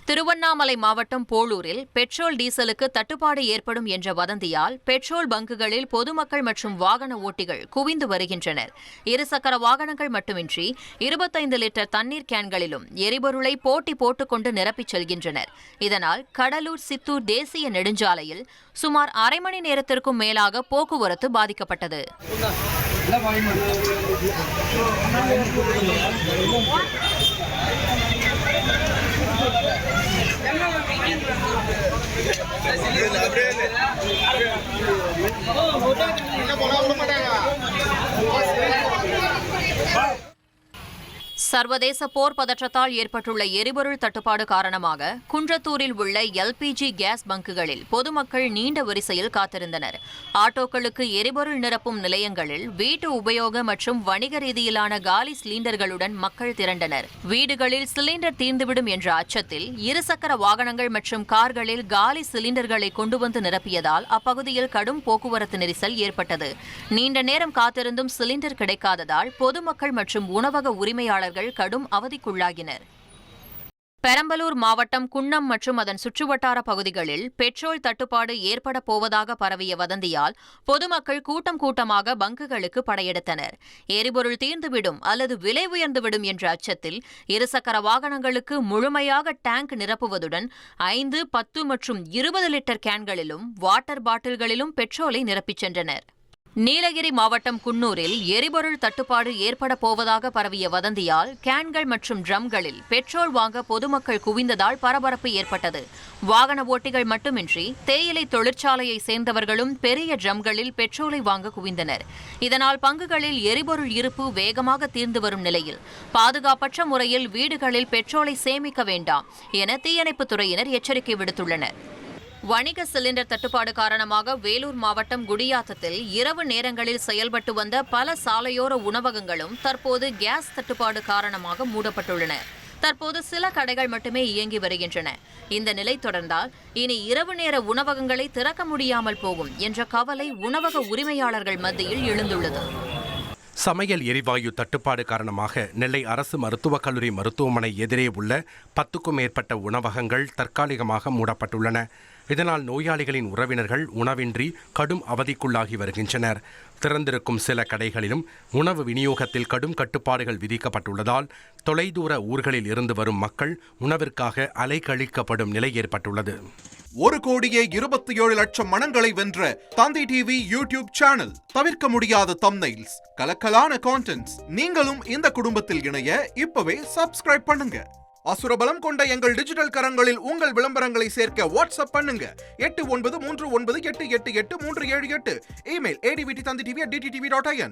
திருவண்ணாமலை மாவட்டம் போளூரில் பெட்ரோல் டீசலுக்கு தட்டுப்பாடு ஏற்படும் என்ற வதந்தியால் பெட்ரோல் பங்குகளில் பொதுமக்கள் மற்றும் வாகன ஓட்டிகள் குவிந்து வருகின்றனர். இருசக்கர வாகனங்கள் மட்டுமின்றி 25 லிட்டர் தண்ணீர் கேன்களிலும் எரிபொருளை போட்டி போட்டுக்கொண்டு நிரப்பிச் செல்கின்றனர். இதனால் கடலூர் சித்தூர் தேசிய நெடுஞ்சாலையில் சுமார் அரை மணி நேரத்திற்கும் மேலாக போக்குவரத்து பாதிக்கப்பட்டது. சர்வதேச போர் பதற்றத்தால் ஏற்பட்டுள்ள எரிபொருள் தட்டுப்பாடு காரணமாக குன்றத்தூரில் உள்ள எல்பிஜி கேஸ் பங்குகளில் பொதுமக்கள் நீண்ட வரிசையில் காத்திருந்தனர். ஆட்டோக்களுக்கு எரிபொருள் நிரப்பும் நிலையங்களில் வீட்டு உபயோக மற்றும் வணிக ரீதியிலான காலி சிலிண்டர்களுடன் மக்கள் திரண்டனர். வீடுகளில் சிலிண்டர் தீர்ந்துவிடும் என்ற அச்சத்தில் இருசக்கர வாகனங்கள் மற்றும் கார்களில் காலி சிலிண்டர்களை கொண்டு வந்து நிரப்பியதால் அப்பகுதியில் கடும் போக்குவரத்து நெரிசல் ஏற்பட்டது. நீண்ட நேரம் காத்திருந்தும் சிலிண்டர் கிடைக்காததால் பொதுமக்கள் மற்றும் உணவக உரிமையாளர்கள் கடும் அவதிக்குள்ளாகினர். பெரம்பலூர் மாவட்டம் குன்னம் மற்றும் அதன் சுற்றுவட்டார பகுதிகளில் பெட்ரோல் தட்டுப்பாடு ஏற்பட போவதாக பரவிய வதந்தியால் பொதுமக்கள் கூட்டம் கூட்டமாக பங்குகளுக்கு படையெடுத்தனர். எரிபொருள் தீர்ந்துவிடும் அல்லது விலை உயர்ந்துவிடும் என்ற அச்சத்தில் இருசக்கர வாகனங்களுக்கு முழுமையாக டேங்க் நிரப்புவதுடன் 5, 10 மற்றும் 20 லிட்டர் கேன்களிலும் வாட்டர் பாட்டில்களிலும் பெட்ரோலை நிரப்பிச் சென்றனர். நீலகிரி மாவட்டம் குன்னூரில் எரிபொருள் தட்டுப்பாடு ஏற்பட போவதாக பரவிய வதந்தியால் கேன்கள் மற்றும் ட்ரம்களில் பெட்ரோல் வாங்க பொதுமக்கள் குவிந்ததால் பரபரப்பு ஏற்பட்டது. வாகன ஓட்டிகள் மட்டுமின்றி தேயிலை தொழிற்சாலையை சேர்ந்தவர்களும் பெரிய ட்ரம்களில் பெட்ரோலை வாங்க குவிந்தனர். இதனால் பங்குகளில் எரிபொருள் இருப்பு வேகமாக தீர்ந்து வரும் நிலையில் பாதுகாப்பற்ற முறையில் வீடுகளில் பெட்ரோலை சேமிக்க வேண்டாம் என தீயணைப்புத் துறையினர் எச்சரிக்கை விடுத்துள்ளனர். வணிக சிலிண்டர் தட்டுப்பாடு காரணமாக வேலூர் மாவட்டம் குடியாத்தத்தில் இரவு நேரங்களில் செயல்பட்டு வந்த பல சாலையோர உணவகங்களும் தற்போது கேஸ் தட்டுப்பாடு காரணமாக மூடப்பட்டுள்ளன. தற்போது சில கடைகள் மட்டுமே இயங்கி வருகின்றன. இந்த நிலை தொடர்ந்தால் இனி இரவு நேர உணவகங்களை திறக்க முடியாமல் போகும் என்ற கவலை உணவக உரிமையாளர்கள் மத்தியில் எழுந்துள்ளது. சமையல் எரிவாயு தட்டுப்பாடு காரணமாக நெல்லை அரசு மருத்துவக் கல்லூரி மருத்துவமனை எதிரே உள்ள 10க்கும் மேற்பட்ட உணவகங்கள் தற்காலிகமாக மூடப்பட்டுள்ளன. இதனால் நோயாளிகளின் உறவினர்கள் உணவின்றி கடும் அவதிக்குள்ளாகி வருகின்றனர். திறந்திருக்கும் சில கடைகளிலும் உணவு விநியோகத்தில் கடும் கட்டுப்பாடுகள் விதிக்கப்பட்டுள்ளதால் தொலைதூர ஊர்களில் இருந்து வரும் மக்கள் உணவிற்காக அலைக்கழிக்கப்படும் நிலை ஏற்பட்டுள்ளது. 1,27,00,000 மனங்களை வென்ற தந்தி டிவி யூடியூப் சேனல். தவிர்க்க முடியாத தம்ப்நெயில்ஸ், கலக்கலான கான்டென்ட்ஸ். நீங்களும் இந்த குடும்பத்தில் இணைய இப்பவே சப்ஸ்கிரைப் பண்ணுங்க. அசுரபலம் கொண்ட எங்கள் டிஜிட்டல் கரங்களில் உங்கள் விளம்பரங்களை சேர்க்க வாட்ஸ்அப் பண்ணுங்க. 8939888378. Email advtthanditv@dttv.in.